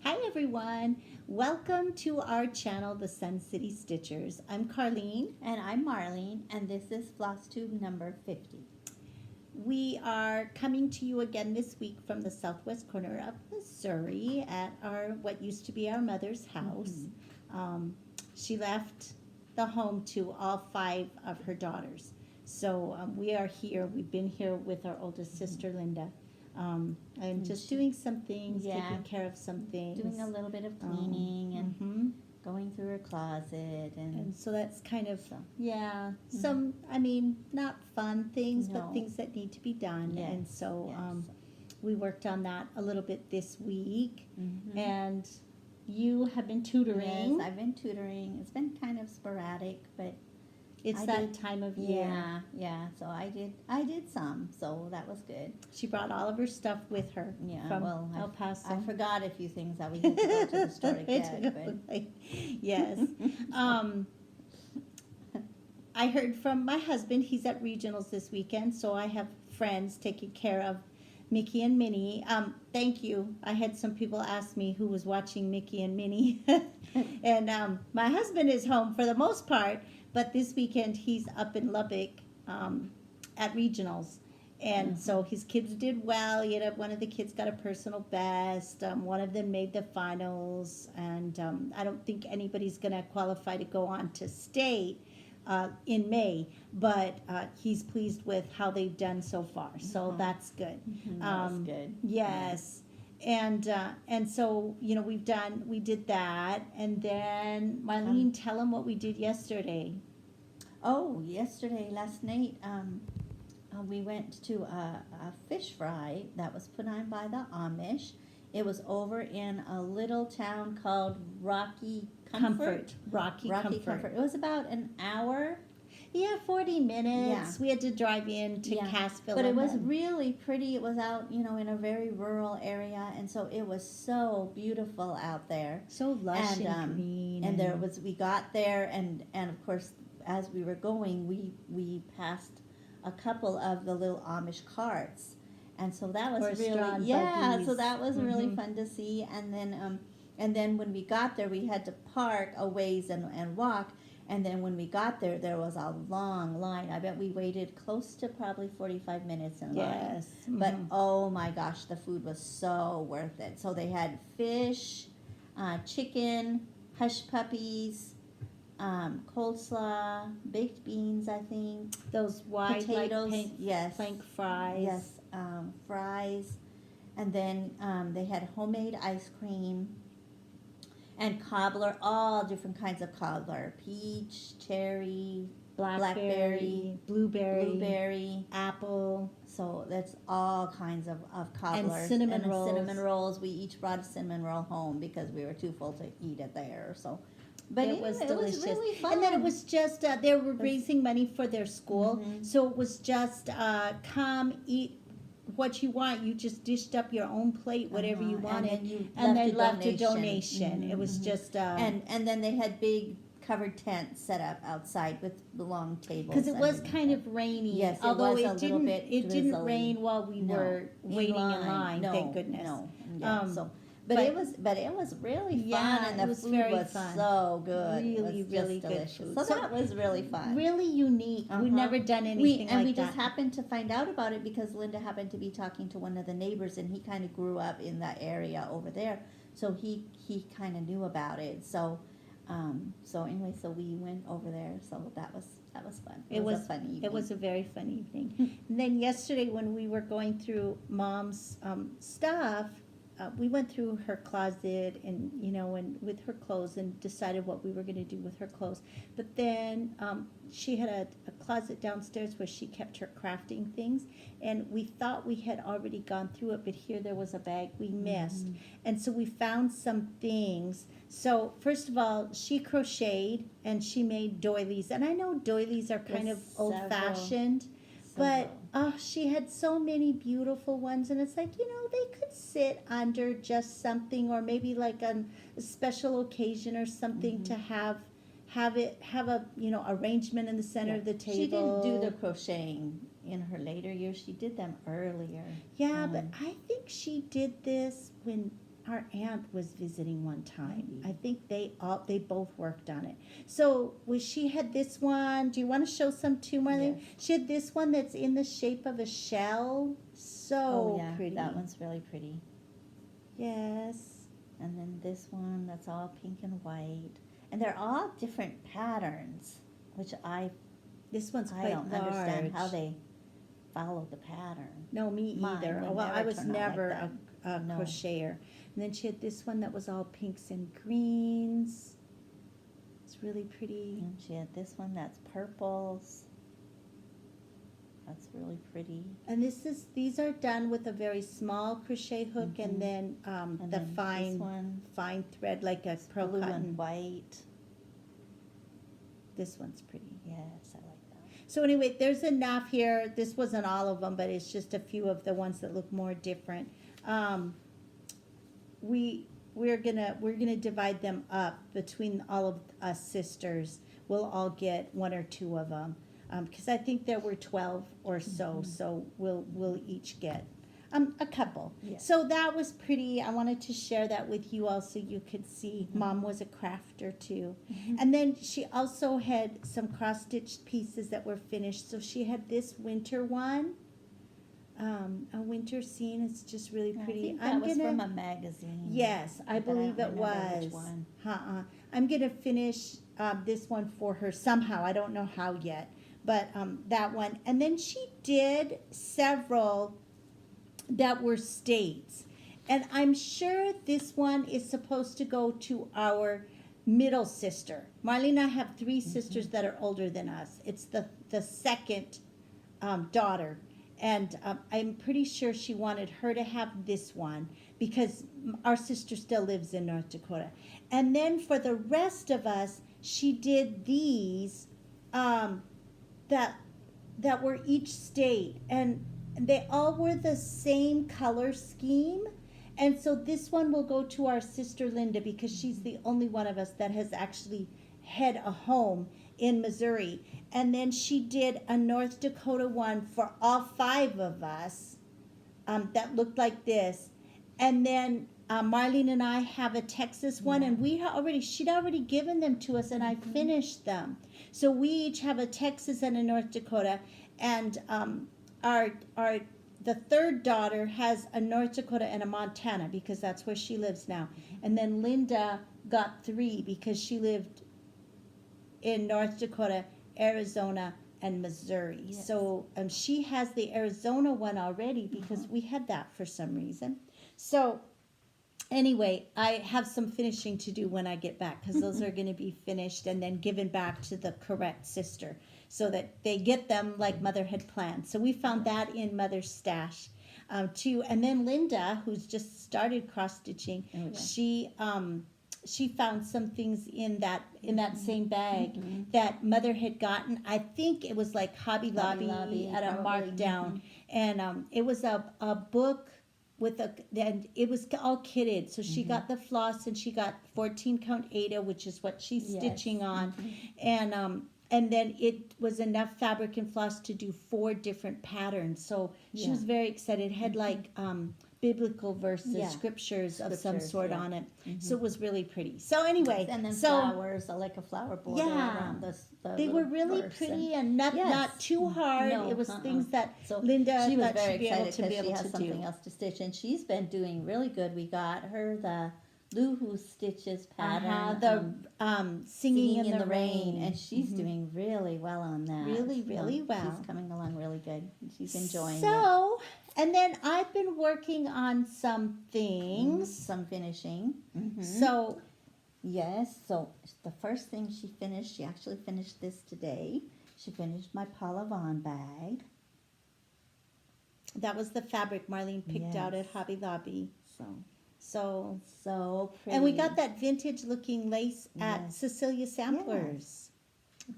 Hi everyone, welcome to our channel, the Sun City Stitchers. I'm Carlene. And I'm Marlene, and this is Flosstube number 50. We are coming to you again this week from the southwest corner of Missouri at what used to be our mother's house. She left the home to all 5 of her daughters. So we are here. We've been here with our oldest sister, Linda. I'm just doing some things, taking care of some things. Doing a little bit of cleaning and going through her closet. And so that's kind of, some, not fun things, but things that need to be done. Yes. And so we worked on that a little bit this week. And you have been tutoring. Yes, I've been tutoring. It's been kind of sporadic, but it's that time of year. Yeah. So I did some, so that was good. She brought all of her stuff with her from El Paso. I forgot a few things that we had to go to the store to get. Yes. I heard from my husband. He's at regionals this weekend, so I have friends taking care of Mickey and Minnie. Thank you. I had some people ask me who was watching Mickey and Minnie. And my husband is home for the most part, but this weekend he's up in Lubbock at regionals. And so his kids did well. One of the kids got a personal best. One of them made the finals. And I don't think anybody's going to qualify to go on to state in May, but he's pleased with how they've done so far. So that's good. That's good. Yes. And so, we did that. And then, Marlene, tell them what we did yesterday. Oh, last night, we went to a fish fry that was put on by the Amish. It was over in a little town called Rocky Comfort. Rocky Comfort. It was about an hour. Yeah, 40 minutes. Yeah. We had to drive in to Cassville. But it was really pretty. It was out, in a very rural area, and so it was so beautiful out there. So lush and green. And we got there, and of course, as we were going, we passed a couple of the little Amish carts. And so that was buggies. So that was really fun to see. And then when we got there, we had to park a ways and walk. And then when we got there, there was a long line. I bet we waited close to probably 45 minutes in line. Yes. But oh my gosh, the food was so worth it. So they had fish, chicken, hush puppies, coleslaw, baked beans, I think. Those wide potatoes, plank fries. Yes, fries. And then they had homemade ice cream and cobbler, all different kinds of cobbler. Peach, cherry, blackberry, blueberry, apple. So that's all kinds of cobbler. And cinnamon rolls. Cinnamon rolls. We each brought a cinnamon roll home because we were too full to eat it there. So, but it was delicious. It was really fun. And then it was just, they were raising money for their school. So it was just, come eat what you want. You just dished up your own plate, whatever you wanted, and they left a donation. It was just and then they had big covered tents set up outside with long tables because it was kind of rainy. Yes, although it didn't rain while we were waiting in line. Thank goodness. But it was really fun, and the food was so good. Really good food. So that was really fun. Really unique. We've never done anything like that. And we just happened to find out about it because Linda happened to be talking to one of the neighbors, and he kind of grew up in that area over there, so he kind of knew about it. So anyway, so we went over there. So that was fun. It was a fun evening. It was a very fun evening. And then yesterday when we were going through Mom's stuff. We went through her closet and with her clothes and decided what we were going to do with her clothes. But then she had a closet downstairs where she kept her crafting things, and we thought we had already gone through it, but here there was a bag we missed. And so we found some things. So first of all, she crocheted and she made doilies, and I know doilies are kind of old-fashioned. But she had so many beautiful ones, and it's like, they could sit under just something, or maybe like on a special occasion or something to have a arrangement in the center of the table. She didn't do the crocheting in her later years. She did them earlier. Yeah, but I think she did this when our aunt was visiting one time. Maybe. I think they both worked on it. So she had this one. Do you want to show some too, Marlene? Yes. She had this one that's in the shape of a shell. So pretty. That one's really pretty. Yes. And then this one that's all pink and white. And they're all different patterns, which This one's I quite don't large. understand how they follow the pattern. No, me Mine either. would Well, I never was turn out like never that. a No. crocheter. And then she had this one that was all pinks and greens. It's really pretty. And she had this one that's purples. That's really pretty. And these are done with a very small crochet hook Mhm. and then And the then this fine one, thread like a pearl blue cotton. and white. This one's pretty. Yes, I like that. So anyway, there's enough here. This wasn't all of them, but it's just a few of the ones that look more different. We're gonna divide them up between all of us sisters. We'll all get one or two of them, because I think there were 12 or so. Mhm. So we'll each get a couple. Yes. So that was pretty. I wanted to share that with you all so you could see. Mhm. Mom was a crafter too. Mhm. And then she also had some cross-stitched pieces that were finished. So she had this winter one, a winter scene. It's just really I pretty. think that was from a magazine. Yes, I but believe don't it remember which was. one. I'm gonna finish this one for her somehow. I don't know how yet, but that one. And then she did several that were states. And I'm sure this one is supposed to go to our middle sister. Marlene and I have three sisters that are older than us. It's the second daughter. And I'm pretty sure she wanted her to have this one because our sister still lives in North Dakota. And then for the rest of us, she did these that were each state. And they all were the same color scheme. And so this one will go to our sister Linda because she's the only one of us that has actually had a home in Missouri. And then she did a North Dakota one for all 5 of us that looked like this. And then Marlene and I have a Texas one, and she'd already given them to us, and I finished them. So we each have a Texas and a North Dakota, and the third daughter has a North Dakota and a Montana because that's where she lives now. And then Linda got 3 because she lived in North Dakota, Arizona, and Missouri. Yes. So she has the Arizona one already because we had that for some reason. So anyway, I have some finishing to do when I get back because those are going to be finished and then given back to the correct sister so that they get them like Mother had planned. So we found that in Mother's stash too. And then Linda, who's just started cross stitching, she found some things in that same bag that Mother had gotten. I think it was like Hobby Lobby at a markdown, and it was a book with and it was all kitted. So she got the floss and she got 14 count Ada, which is what she's stitching on, and then it was enough fabric and floss to do 4 different patterns. So she was very excited. It had like biblical verses, scriptures of some sort on it. So it was really pretty. So anyway, and then flowers, like a flower border around the they were really pretty and not too hard. No, it was things that so Linda she was thought very she'd be able excited to because she has something else to stitch, and she's been doing really good. We got her the Loohoo Stitches pattern, Singing in the Rain, and she's doing really well on that. Really well. She's coming along really good. She's enjoying it. So, and then I've been working on some things. Some finishing. So, yes, so the first thing she finished, she actually finished this today. She finished my Paula Vaughn bag. that was the fabric Marlene picked out at Hobby Lobby. So pretty. and we got that vintage looking lace at Yes. Cecilia Samplers.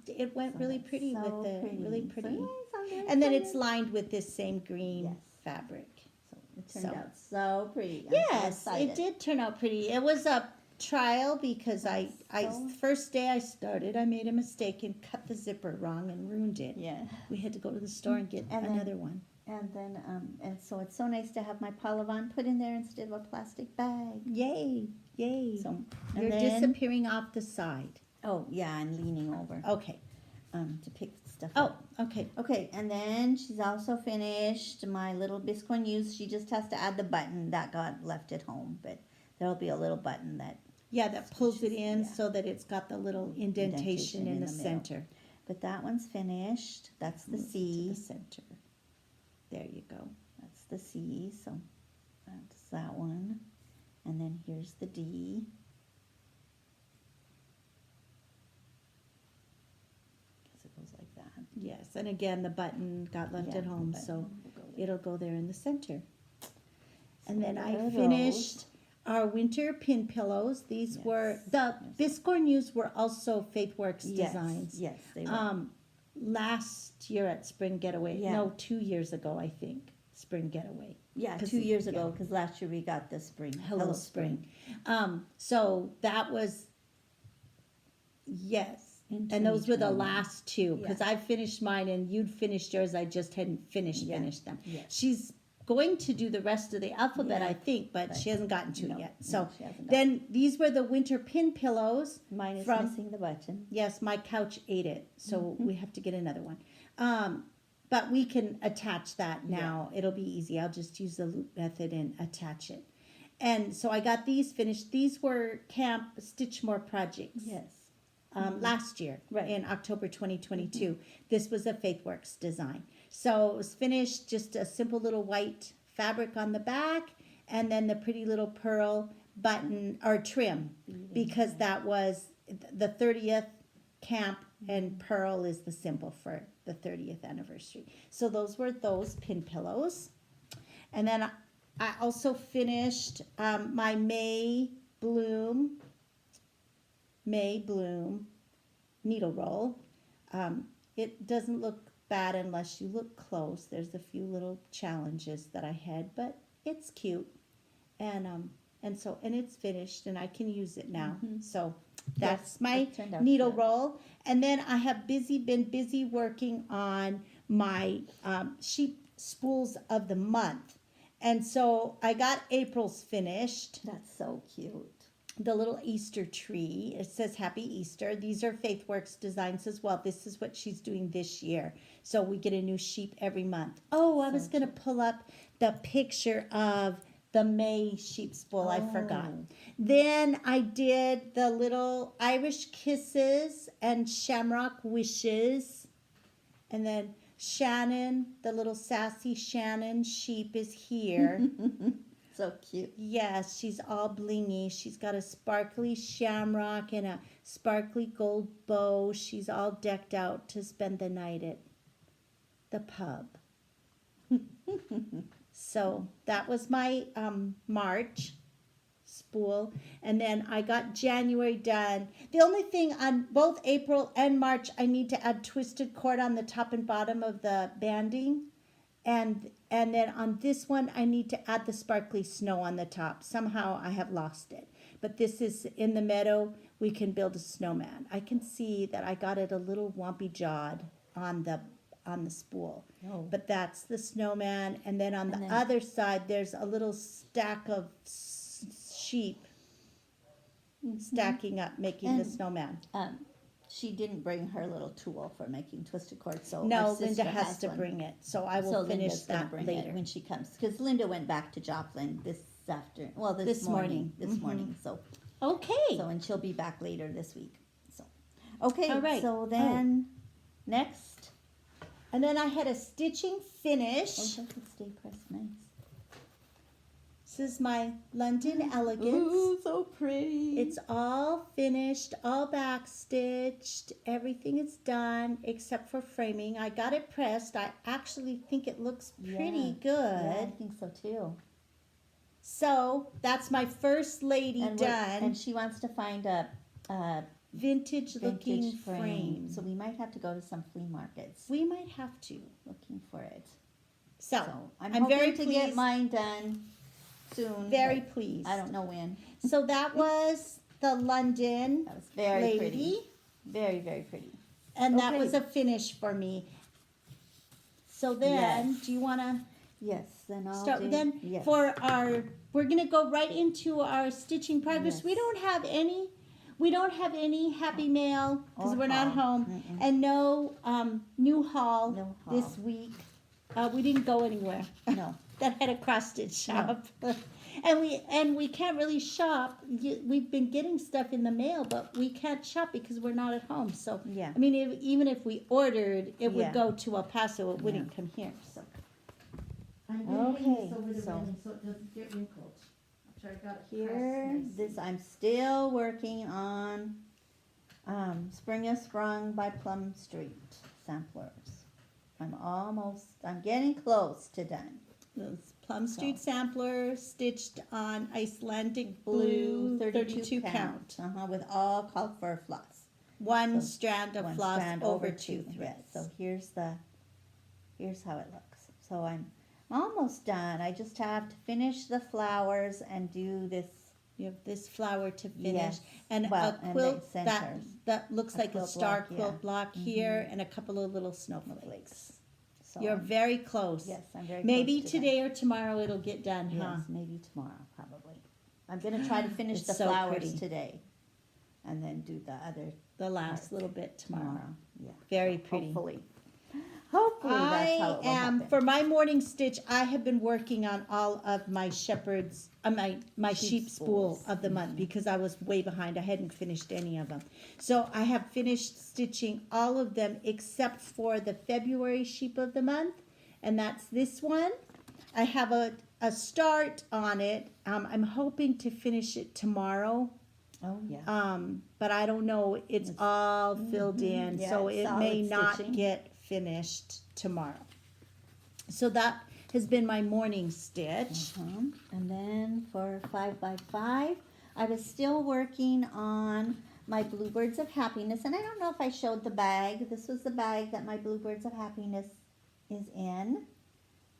It went really pretty with the really pretty. So, yes, I'm very And then excited. it's lined with this same green fabric. So it turned So- out so pretty. I'm so Yes, excited. it did turn out pretty. It was a trial because I first day I started, I made a mistake and cut the zipper wrong and ruined it. Yeah. We had to go to the store and get And then- another one. And then, and so it's so nice to have my Palavan put in there instead of a plastic bag. Yay, yay. So, You're and then, disappearing off the side. oh, yeah, I'm leaning over, Okay. to pick stuff Oh, up. okay. Okay, and then she's also finished my little Biscornus. She just has to add the button that got left at home, but there'll be a little button that, Yeah, that pulls it in Yeah. so that it's got the little indentation in the middle. center. but that one's finished. That's the Move it to C. the center. There you go. That's the C, so that's that one. And then here's the D. Guess it goes like that. Yes, and again, the button got left Yeah, at home, the so button will go there. it'll go there in the center. And So then there I are finished our winter pin pillows. These Yes. were, the Biscornus were also Faithwurks Yes, Designs. yes, they were. Last year at Spring Getaway, Yeah. no, 2 years ago, I think, Spring Getaway. Yeah, 'cause 2 years yeah. ago, because last year we got the spring. Hello Spring. So that was, yes. In And those were the 2021. last two, because I finished mine and you'd finished yours, I just hadn't finished them. Yes. She's going to do the rest of the alphabet, Yeah. I think, but she hasn't gotten to it No, yet. no, So she hasn't done then these were the winter pin pillows. Mine is from- missing the button. Yes, my couch ate it, so Mm-hmm. we have to get another one. But we can attach that now. It'll be easy. I'll just use the loop method and attach it. And so I got these finished. These were Camp Stitchmore projects. Yes. Last year, Right. in October 2022. This was a Faithwurks design. So it was finished, just a simple little white fabric on the back, and then the pretty little pearl button or trim, because that was the 30th camp, and pearl is the symbol for the 30th anniversary. So those were those pin pillows. And then I also finished my May Bloom needle roll. It doesn't look bad unless you look close. There's a few little challenges that I had, but it's cute. And it's finished and I can use it now. So that's Yes, my it turned out needle good. roll. And then I have been busy working on my sheep spools of the month. And so I got April's finished. That's so cute. The little Easter tree. It says Happy Easter. These are Faithwurks Designs as well. This is what she's doing this year. So we get a new sheep every month. Oh, I was going to pull up the picture of the May sheep spool. I forgot. Then I did the little Irish Kisses and Shamrock Wishes. And then Shannon, the little sassy Shannon sheep is here. So cute. Yes, she's all blingy. She's got a sparkly shamrock and a sparkly gold bow. She's all decked out to spend the night at the pub. So that was my March spool. And then I got January done. The only thing on both April and March, I need to add twisted cord on the top and bottom of the banding. And then on this one, I need to add the sparkly snow on the top. Somehow I have lost it. But this is in the meadow. We can build a snowman. I can see that I got it a little wompy jawed on the spool. Oh. But that's the snowman. And then on the then- other side, there's a little stack of sheep stacking up, making the And- snowman. She didn't bring her little tool for making twisted cord, so No, our sister Linda has to one. bring it. So I will So finish Linda's gonna that bring later. it when she comes, because Linda went back to Joplin this This morning. morning. So Okay. and she'll be back later this week. So okay, All right. So then next, And then I had a stitching finish. that could stay pressed nice. This is my London Elegance. Ooh, so pretty. It's all finished, all back stitched. Everything is done except for framing. I got it pressed. I actually think it looks pretty good. Yeah, I think so too. So that's my first lady And done. and she wants to find a vintage looking vintage frame. So we might have to go to some flea markets We might have to. looking for it. So, So I'm I'm hoping very to get pleased. mine done soon. Very but pleased. I don't know when. So that was the London That was very lady. pretty. Very, very pretty. And that Okay. was a finish for me. So then, Yes. do you want to Yes, then I'll start do, then yes. for our? We're going to go right into our stitching progress. We Yes. don't have any. We don't have any happy mail because Or we're not haul. home, Mm-mm. and no new haul No this haul. week. We didn't go anywhere. No. That had a cross stitch shop, and we can't really shop. We've been getting stuff in the mail, but we can't shop because we're not at home. So Yeah. I mean, even if we ordered, it would Yeah. go to El Paso. It wouldn't come here. So I'm gonna hang this over the so- railing so it doesn't get wrinkled. After I got it Here, pressed this, nicely. I'm still working on Sprung by Plum Street samplers. I'm getting close to done. Those Plum Street sampler stitched on Icelandic blue 32 count. With all called for floss. One So, strand of One floss strand over two yes. threads. So here's how it looks. So I'm almost done. I just have to finish the flowers and do this. You have this flower to finish, Yes. and Well, a and the quilt that centers. looks A like a quilt star block, quilt yeah. block here, and a couple of little snowflakes. So You're very close. yes, I'm very Maybe close to today or tomorrow it'll get done, done. huh? Yes, maybe tomorrow probably. I'm gonna try to finish It's the so flowers pretty. today, and then do the other The last Right. little bit tomorrow. tomorrow. Yeah, Very pretty. hopefully that's how it will happen. For my morning stitch, I have been working on all of my shepherd's, my sheep spool spools. of the month because I was way behind. I hadn't finished any of them. So I have finished stitching all of them except for the February sheep of the month, and that's this one. I have a start on it. I'm hoping to finish it tomorrow. Oh yeah. But I don't know. It's all filled in, Yeah, so it's it may solid not stitching. get finished tomorrow. So that has been my morning stitch. And then for 5x5, I was still working on my Bluebirds of Happiness, and I don't know if I showed the bag. This was the bag that my Bluebirds of Happiness is in.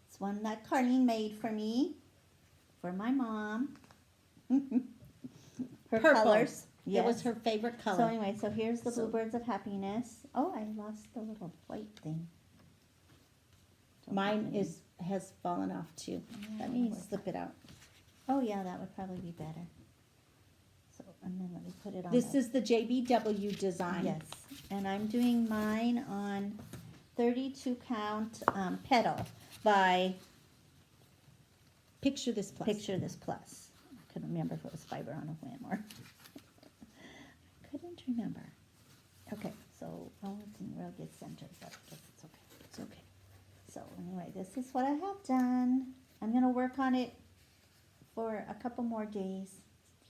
It's one that Carlene made for me, for my mom. Her Purple. colors. It was Yes. her favorite color. So anyway, so here's the So- Bluebirds of Happiness. Oh, I lost the little white thing. Don't Mine have it in. has fallen off too. Let Yeah, me where's slip it out. Oh yeah, that would probably be better. So, and then let me put it on. This the- is the JBW design. Yes, and I'm doing mine on 32 count petal by Picture this plus. Picture This Plus. I couldn't remember if it was fiber on a whim or. I couldn't remember. Okay, so it's in real good center, but I guess it's okay. It's okay. So anyway, this is what I have done. I'm gonna work on it for a couple more days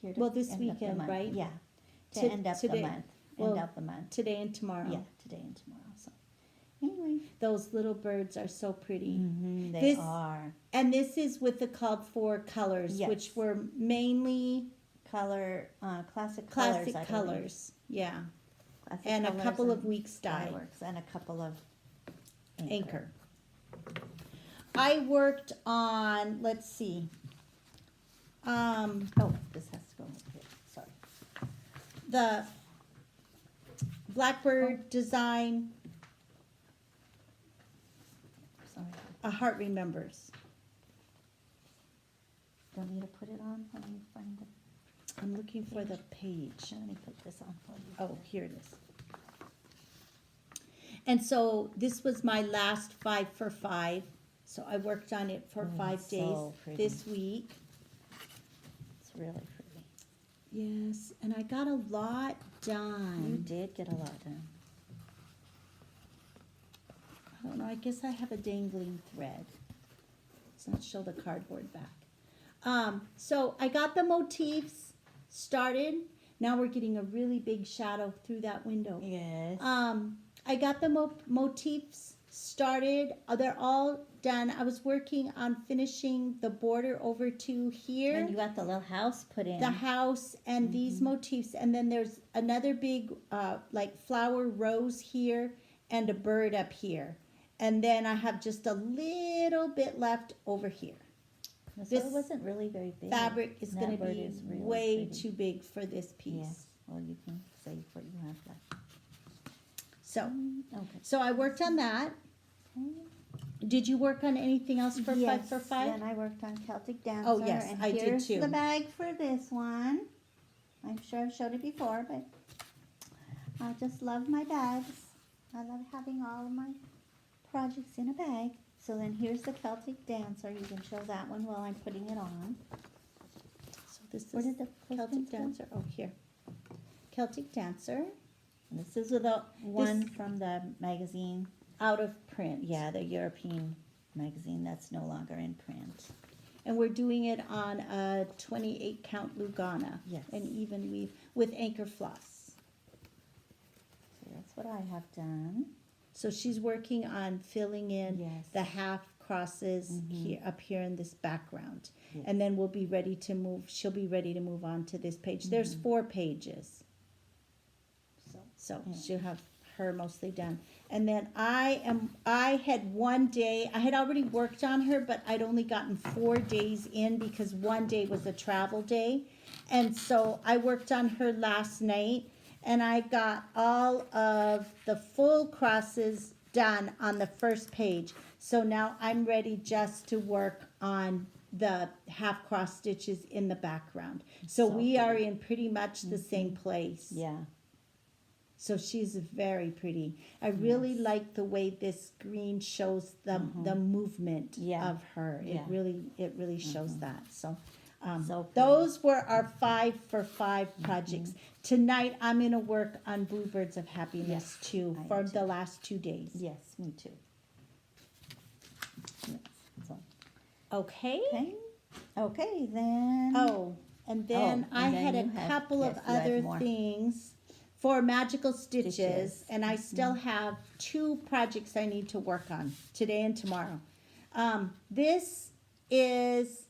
here. To Well, this end up the weekend, month. right? Yeah, to To- end up today. the month. Well, End up the month. Today and tomorrow. Yeah, today and tomorrow. So anyway, Those little birds are so pretty. they This- are And this is with the called for colors, Yes. which were mainly color classic classic colors. I believe. colors. Yeah. Classic And a colors couple of and weeks dye. fireworks and a couple of Anchor. I worked on, let's see. Oh, this has to go over here. Sorry. The Blackbird design, Sorry. A Heart Remembers. Don't need to put it on. Let me find it. I'm looking for the page. Let me put this on for you. Oh, here it is. And so this was my last 5 for 5. So I worked on it for Oh, 5 it's days so pretty. this week. It's really pretty. Yes, and I got a lot You done. did get a lot done. I don't know, I guess I have a dangling thread. Let's not show the cardboard back. So I got the motifs started. Now we're getting a really big shadow through that window. Yes. I got the motifs started. They're all done. I was working on finishing the border over to here. And you got the little house put in. The house and these motifs, and then there's another big like flower rose here and a bird up here, and then I have just a little bit left over here. So this it wasn't really very big. Fabric is That going to bird be is really way pretty. too big for this piece. Yes. Well, you can save what you have left. So Okay. so I worked on that. Okay. Did you work on anything else for yes, 5 for 5? and I worked on Celtic Dancer. Oh, yes, and I did here's too. the bag for this one. I'm sure I've showed it before, but I just love my bags. I love having all of my projects in a bag. So then here's the Celtic Dancer. You can show that one while I'm putting it on. So this Where is did the Celtic clothespins go? Dancer. Oh, here. Celtic Dancer, And this is the one from the magazine. out of print. Yeah, the European magazine that's no longer in print. And we're doing it on a 28 count Lugana. Yes. And even weave with anchor floss. So that's what I have done. So she's working on filling in Yes. the half crosses here up here in this background. Yes. And then we'll be ready to move, she'll be ready to move on to this page. There's 4 pages. So Yeah. she'll have her mostly done. And then I had one day, I had already worked on her, but I'd only gotten 4 days in because one day was a travel day. And so I worked on her last night and I got all of the full crosses done on the first page. So now I'm ready just to work on the half cross stitches in the background. So So we are pretty. in pretty much the same place. Yeah. So she's very pretty. I really Yes. like the way this green shows the movement Yeah. of her. Yeah. It really shows that. So, So pretty. those were our 5 for 5 projects. Tonight I'm gonna work on Bluebirds of Happiness too I am for too. the last 2 days. Yes, me too. Yes. So, Okay. okay. Okay, then. Oh, and then Oh, I and then had a you have- couple yes, of you have other more. things for magical stitches, Stitches. and I still have 2 projects I need to work on today and tomorrow. This is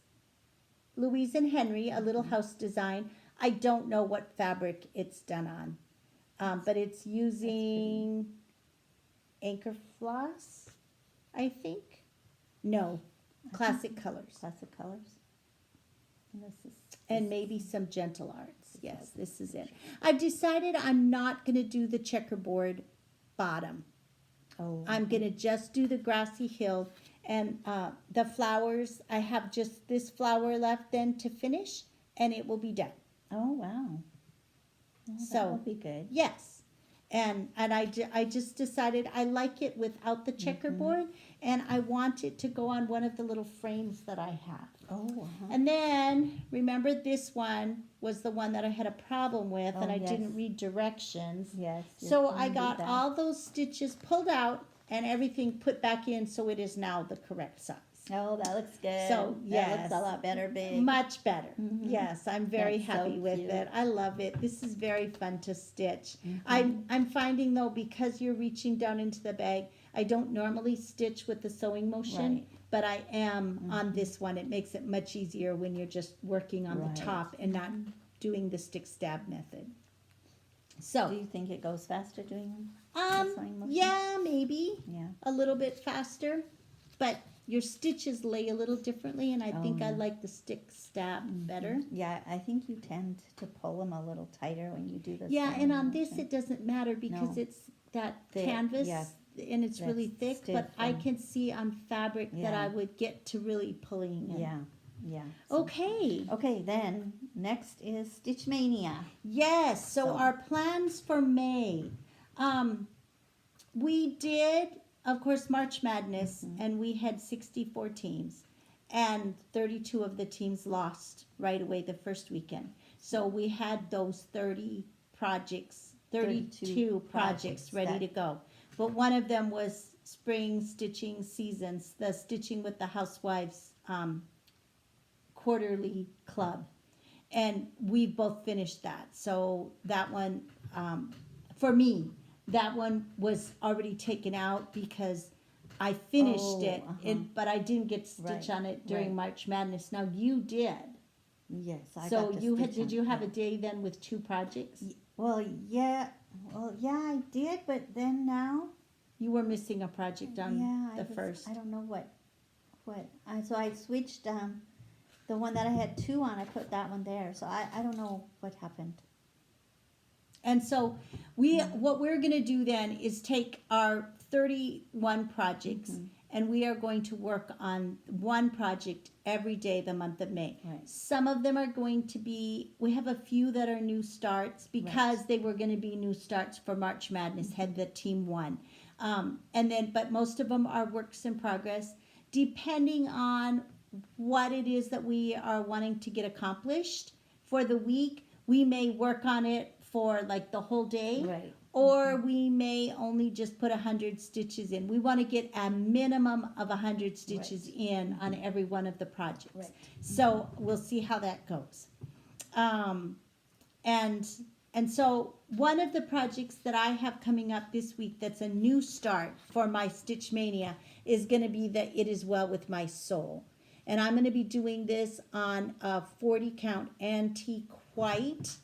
Louise and Henry, a little house design. I don't know what fabric it's done on, but it's using anchor floss, I think. No, classic colors. Classic colors. And this is. And maybe some gentle arts. Yes, this is it. I've decided I'm not going to do the checkerboard bottom. Oh. I'm going to just do the grassy hill. And the flowers, I have just this flower left then to finish, and it will be done. Oh, wow. Well, So- that would be good. Yes. And I just decided I like it without the checkerboard, and I want it to go on one of the little frames that I have. Oh, uh-huh. And then, remember this one was the one that I had a problem with, and Oh, I yes. didn't read directions. Yes. So yes, I you got did that. all those stitches pulled out and everything put back in, so it is now the correct size. Oh, that looks good. So, That yes. looks a lot better big. Much better. Mhm. Yes, I'm very That's so happy with cute. it. I love it. This is very fun to stitch. Mhm. I'm finding though, because you're reaching down into the bag, I don't normally stitch with the sewing motion, Right. but I am on this one. It makes it much easier when you're just working on Right. the top and not doing the stick stab method. Do So, you think it goes faster doing the sewing motion? yeah, maybe Yeah. a little bit faster, but your stitches lay a little differently, and I Oh, think I yeah. like the stick stab better. Yeah, I think you tend to pull them a little tighter when you do this. Yeah, and on this it doesn't matter because No. it's that Thick, canvas yeah. and it's really That's thick, but stiff I and- can see on fabric that Yeah. I would get to really pulling. And, Yeah, yeah. So- Okay. Okay, then next is Stitch Mania. Yes. So So- our plans for May. We did, of course, March Madness, and we had 64 teams, and 32 of the teams lost right away the first weekend. So we had those 32 projects ready that- to go. But one of them was spring stitching seasons, the Stitching with the Housewives quarterly club. And we both finished that. So that one, for me, that one was already taken out because I finished Oh, it, but I didn't get stitch Right, on it during right. March Madness. Now you did. Yes, I So got to you had, stitch did on you have it. a day then with 2 projects? Well, yeah, I did, but then now, You were missing a project on yeah, the first. I don't know what, so I switched, the one that I had 2 on, I put that one there, so I don't know what happened. And so what we're gonna do then is take our 31 projects and we are going to work on one project every day the month of May. Right. Some of them are going to be, we have a few that are new starts because they were going to be new starts for March Madness, had the team won. But most of them are works in progress, depending on what it is that we are wanting to get accomplished for the week. We may work on it for like the whole day, Right. or we may only just put 100 stitches in. We want to get a minimum of 100 stitches in on every one of the projects. Right. So we'll see how that goes. And so one of the projects that I have coming up this week that's a new start for my Stitch Mania is going to be the It Is Well With My Soul. And I'm going to be doing this on a 40 count antique white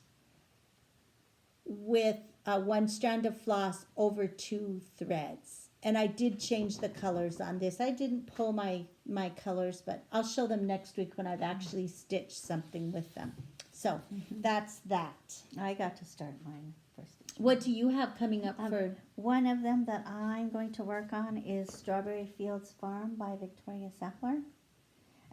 with one strand of floss over 2 threads. And I did change the colors on this. I didn't pull my colors, but I'll show them next week when I've actually stitched something with them. So that's that. I got to start mine first. What do you have coming up for? One of them that I'm going to work on is Strawberry Fields Farm by Victoria Sackler.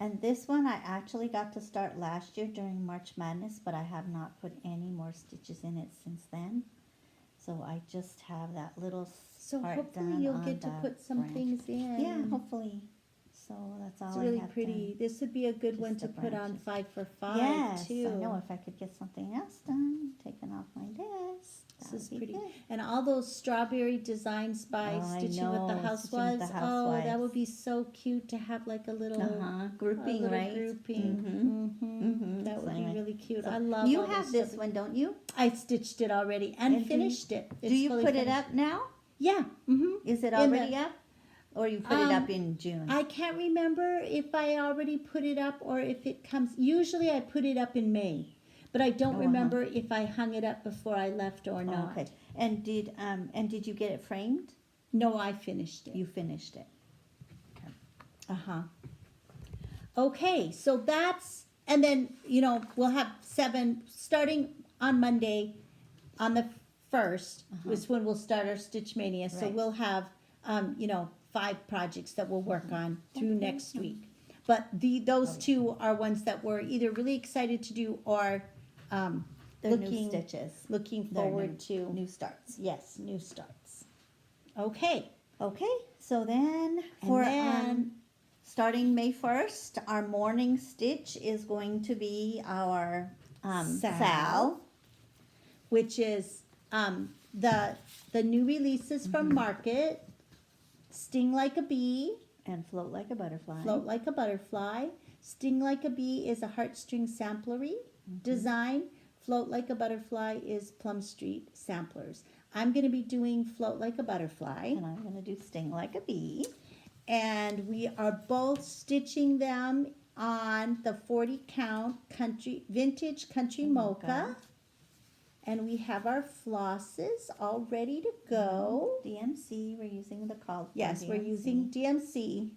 And this one I actually got to start last year during March Madness, but I have not put any more stitches in it since then. So I just have that little So part hopefully done you'll on get to the put some branch. things in. Yeah, hopefully. So that's all It's I really have pretty. done. This would be a good Just one the to put on branches. 5 for 5 Yes, too. I know. If I could get something else done, taken off my desk. This that is would be pretty. good. And all those strawberry designs by Oh, I Stitching with the know, Stitching with Housewives. the Oh, that Housewives. would be so cute to have like a little, Grouping, right? grouping. That would be Anyway, really cute. so I love you all those have this strawberry- one, don't you? I stitched it already and And finished it. Do you fully put it finished. up now? Yeah. Is it In the- already up? Or you put it up in June? I can't remember if I already put it up or if it comes. Usually I put it up in May, but I don't remember if I hung it up before I left or not. Okay. And did you get it framed? No, I finished it. You finished it. Okay, so that's, and then, we'll have 7, starting on Monday, on the 1st, is when we'll start our Stitch Mania. So Right. we'll have, 5 projects that we'll work on through next week. But those 2 are ones that we're either really excited to do or They're new stitches. looking They're forward to. new starts. Yes, new starts. Okay. Okay, so then then- starting May 1st, our morning stitch is going to be our Sal. Which is the new releases from Market. Sting Like a Bee, And Float Like a Butterfly. Float Like a Butterfly. Sting Like a Bee is a heartstring samplery design. Float Like a Butterfly is Plum Street samplers. I'm going to be doing Float Like a Butterfly. And I'm going to do Sting Like a Bee. And we are both stitching them on the 40 count vintage country mocha. And we have our flosses all ready to go. DMC, we're using the call. Yes, we're using DMC.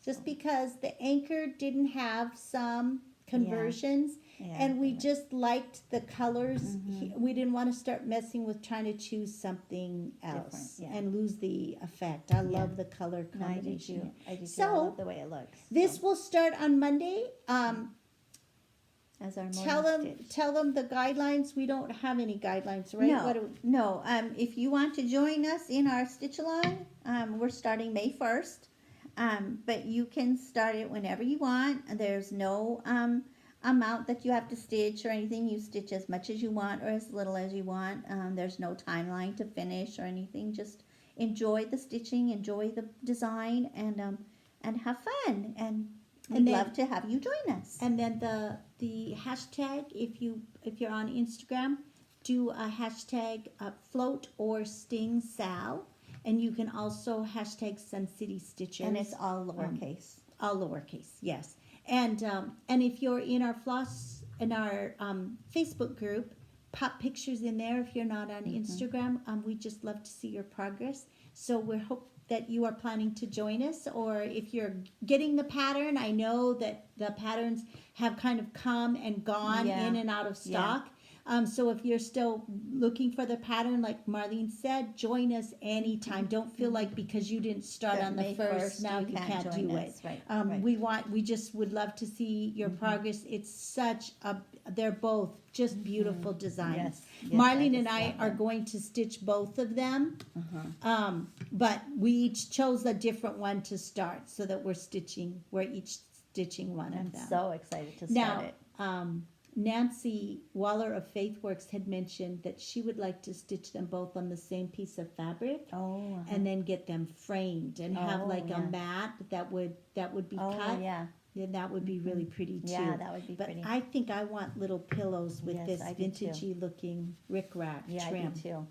Just because the anchor didn't have some conversions, and we just liked the colors. We didn't want to start messing with trying to choose something else and lose the effect. I love the color combination. I do too. So, I love the way it looks. This will start on Monday. As our Tell morning them, stitch. tell them the guidelines. We don't have any guidelines, right? No. If you want to join us in our stitch along, we're starting May 1st. But you can start it whenever you want. There's no amount that you have to stitch or anything. You stitch as much as you want or as little as you want. There's no timeline to finish or anything. Just enjoy the stitching, enjoy the design, and have fun. And we'd love to have you join us. And then the hashtag, if you're on Instagram, do a hashtag float or sting Sal, and you can also hashtag Sun City Stitches. And it's all lowercase. All lowercase, yes. And if you're in our Facebook group, pop pictures in there. If you're not on Instagram, we just love to see your progress. So we hope that you are planning to join us, or if you're getting the pattern. I know that the patterns have kind of come and gone in and out of stock. So if you're still looking for the pattern, like Marlene said, join us anytime. Don't feel like because you didn't start on the May first, now you can't join do it. us. Right. We just would love to see your progress. It's such they're both just beautiful designs. Yes, Marlene I and just I love are them. going to stitch both of them. Uh-huh. But we each chose a different one to start so that we're each stitching one I'm of them. so excited to Now, start it. Nancy Waller of Faithworks had mentioned that she would like to stitch them both on the same piece of fabric Oh, and then get them framed and have Oh, like a yeah. mat that would be oh cut. yeah. Then that would be really pretty too. Yeah, that would be But pretty. I think I want little pillows with Yes, this I do too. vintagey looking rickrack Yeah, trim. I do too.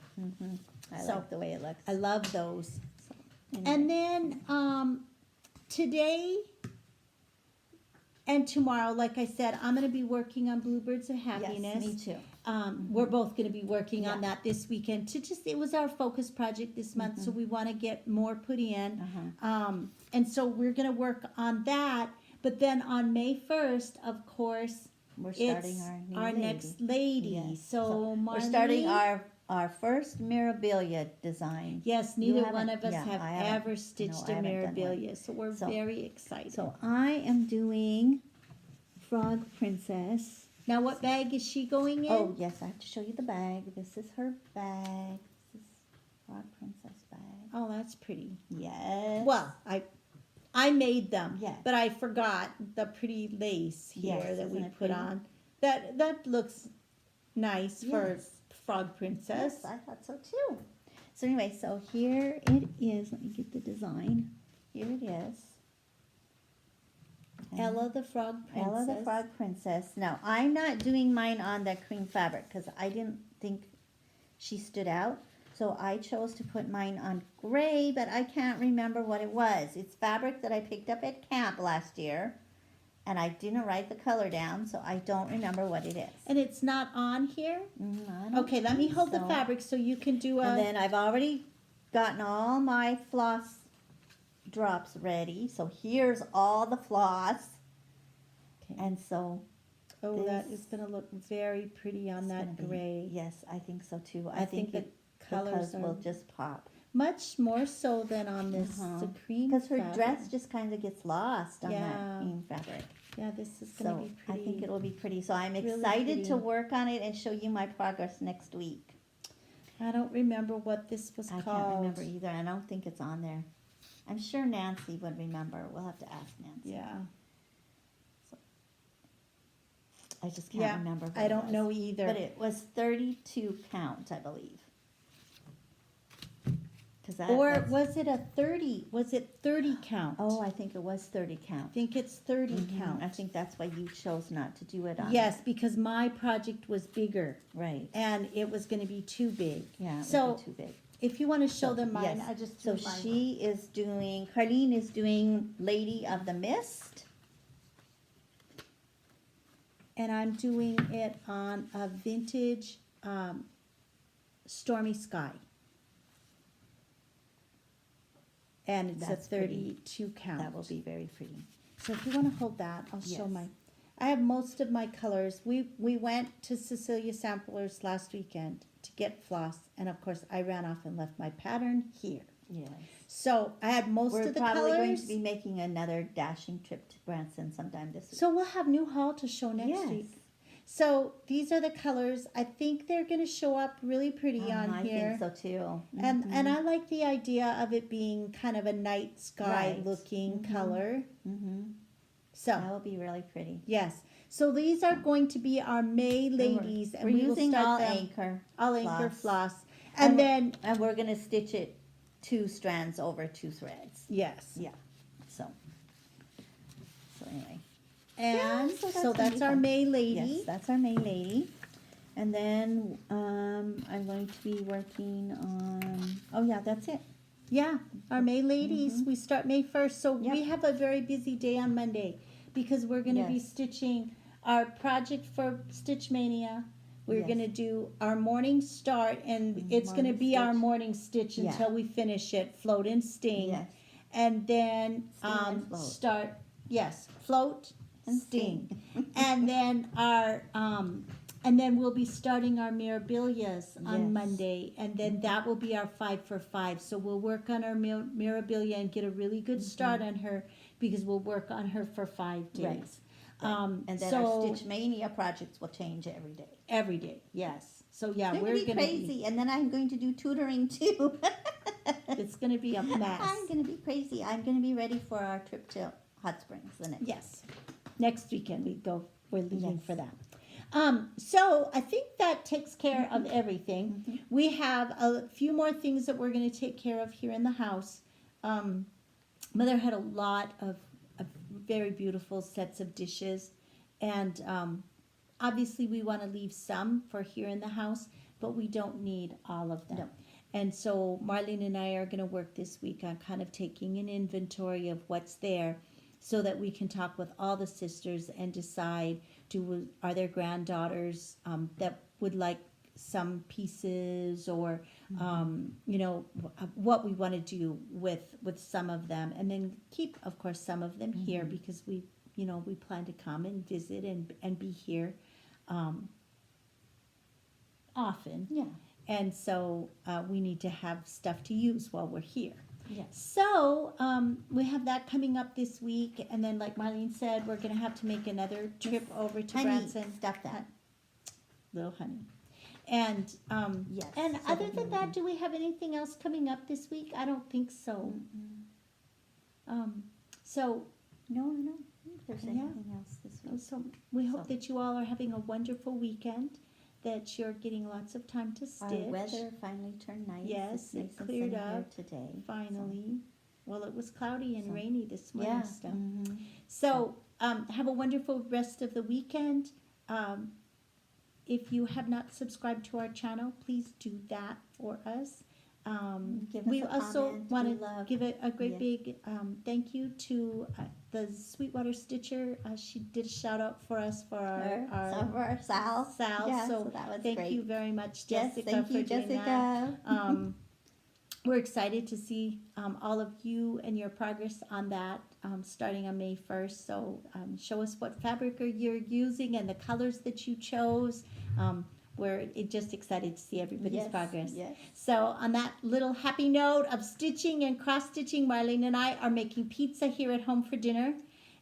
I So, like the way it looks. I love those. Anyway. And then today and tomorrow, like I said, I'm going to be working on Bluebirds of Happiness. Yes, me too. We're both going to be working on Yeah. that this weekend. It was our focus project this month, so we want to get more put in. Uh-huh. And so we're going to work on that. But then on May 1st, of course, We're it's starting our new lady. next lady. Yes. So we're starting Marlene- our first Mirabilia design. Yes, You neither one haven't- of us yeah, have I haven't. ever stitched No, I a haven't done one. Mirabilia, so we're So- very excited. So I am doing Frog Princess. Now, what bag is she going in? Oh yes, I have to show you the bag. This is her bag. This is Frog Princess bag. Oh, that's pretty. Yes. Well, I made them, Yes. but I forgot the pretty lace here Yes, that we isn't it put pretty? on. That looks nice for Yes. Frog Princess. Yes, I thought so too. So anyway, so here it is. Let me get the design. Here it is. Okay. Ella the Frog Princess. Ella the Frog Princess. Now, I'm not doing mine on that cream fabric because I didn't think she stood out. So I chose to put mine on gray, but I can't remember what it was. It's fabric that I picked up at camp last year, and I didn't write the color down, so I don't remember what it is. And it's not on here? I don't Okay, let me think hold the so. fabric so you can do And then I've already gotten all my floss drops ready. So here's all the floss. Okay. And so Oh, that this- is going to look very pretty on it's that gonna be- gray. Yes, I think so too. I think the the colors are will just pop. much more so than on this the cream Because her fabric. dress just kind of gets lost on Yeah. that cream fabric. Yeah, this is going to So be I pretty. think it'll be pretty. So I'm Really excited to pretty. work on it and show you my progress next week. I don't remember what this was I called. can't remember either. I don't think it's on there. I'm sure Nancy would remember. We'll have to ask Nancy. Yeah. I just can't Yeah, remember. What I it don't was. know either. But it was 32 count, I believe. Or was it a 30? Was it 30 count? Oh, I think it was 30 I count. think it's 30 count. I think that's why you chose not to do it on. Yes, because my project was bigger Right. and it was going to be too big. Yeah, it So, would be too big. If you want to show So, them mine, yes. I just So threw mine. she is doing, Carlene is doing Lady of the Mist. And I'm doing it on a vintage Stormy Sky. And it's That's a pretty. 32 count. That will be very pretty. So if you want to hold that, I'll show Yes. my. I have most of my colors. We went to Cecilia Samplers last weekend to get floss, and of course I ran off and left my pattern here. Yes. So I had most We're of the probably colors. going to be making another dashing trip to Branson sometime this week. So we'll have new haul to show next Yes. week. So these are the colors. I think they're going to show up really pretty on I here. think so too. And I like the idea of it being kind of a night sky Right. looking color. Mm-hmm. So That will be really pretty. yes. So these are going to be our May ladies, and We're we will using start all them anchor, all anchor floss. floss, And and then and we're gonna stitch it 2 strands over 2 threads. yes, Yeah. So anyway. and so so that's that's, gonna be our fun. May lady. Yes, that's our May lady. And then I'm going to be working on. Oh yeah, that's it. Yeah, our May ladies. We start May 1st, so Yep. we have a very busy day on Monday because we're going to be Yes. stitching our project for Stitch Mania. We're Yes. going to do our morning start, and it's going to Morning be our stitch. morning stitch Yeah. until we finish it, float and sting. Yes. And then Sting and float. start, yes, float and And sting. And then our And then we'll be starting our Mirabilias on Yes. Monday, and then that will be our 5 for 5. So we'll work on our Mirabilia and get a really good start on her, because we'll work on her for 5 days. Right. And then so our Stitch MAYnia projects will change every day. every day, yes. So yeah, It's we're going to be gonna crazy. And then I'm going to do tutoring too. It's gonna be a mess. I'm going to be crazy. I'm going to be ready for our trip to Hot Springs the next. Yes, next weekend we're leaving Yes. for that. So I think that takes care of everything. Mhm. We have a few more things that we're going to take care of here in the house. Mother had a lot of very beautiful sets of dishes, and obviously we want to leave some for here in the house, but we don't need all of them. No. And so Marlene and I are going to work this week on kind of taking an inventory of what's there, so that we can talk with all the sisters and decide, are there granddaughters that would like some pieces, or what we want to do with some of them, and then keep, of course, some of them here, because we plan to come and visit and be here often. Yeah. And so we need to have stuff to use while we're here. Yes. So we have that coming up this week, and then, like Marlene said, we're going to have to make another trip over to Honey, Branson. stuff that. Little honey. And Yes. and so other that than we- that, do we have anything else coming up this week? I don't think so. So No, I don't think there's Yeah. anything else this week. so we hope So- that you all are having a wonderful weekend, that you're getting lots of time to Our stitch. weather finally turned nice. Yes, It's it nice and cleared sunny here up today. Finally. Well, it was cloudy and So- rainy this morning Yeah. still. Mhm. So, have a wonderful rest of the weekend. If you have not subscribed to our channel, please do that for us. Give us We a also comment. want We to love- give a great yes. big thank you to the Sweetwater Stitcher. She did a shout out for us for Some of our Sal. Sal. Yeah, so so that was thank great. you very much, Yes, Jessica, thank for you, doing that. Jessica. We're excited to see all of you and your progress on that starting on May 1st. So show us what fabric you're using and the colors that you chose. We're just excited to see everybody's Yes, progress. Yes. So on that little happy note of stitching and cross-stitching, Marlene and I are making pizza here at home for dinner.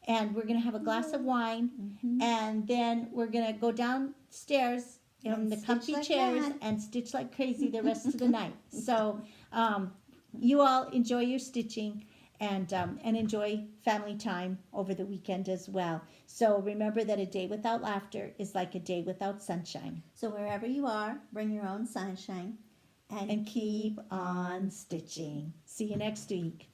And we're going to have a glass of wine. Mhm. And then we're going to go downstairs in And the stitch comfy like chairs mad. and stitch like crazy the rest of the night. So you all enjoy your stitching and enjoy family time over the weekend as well. So remember that a day without laughter is like a day without sunshine. So wherever you are, bring your own sunshine And keep on stitching. See you next week.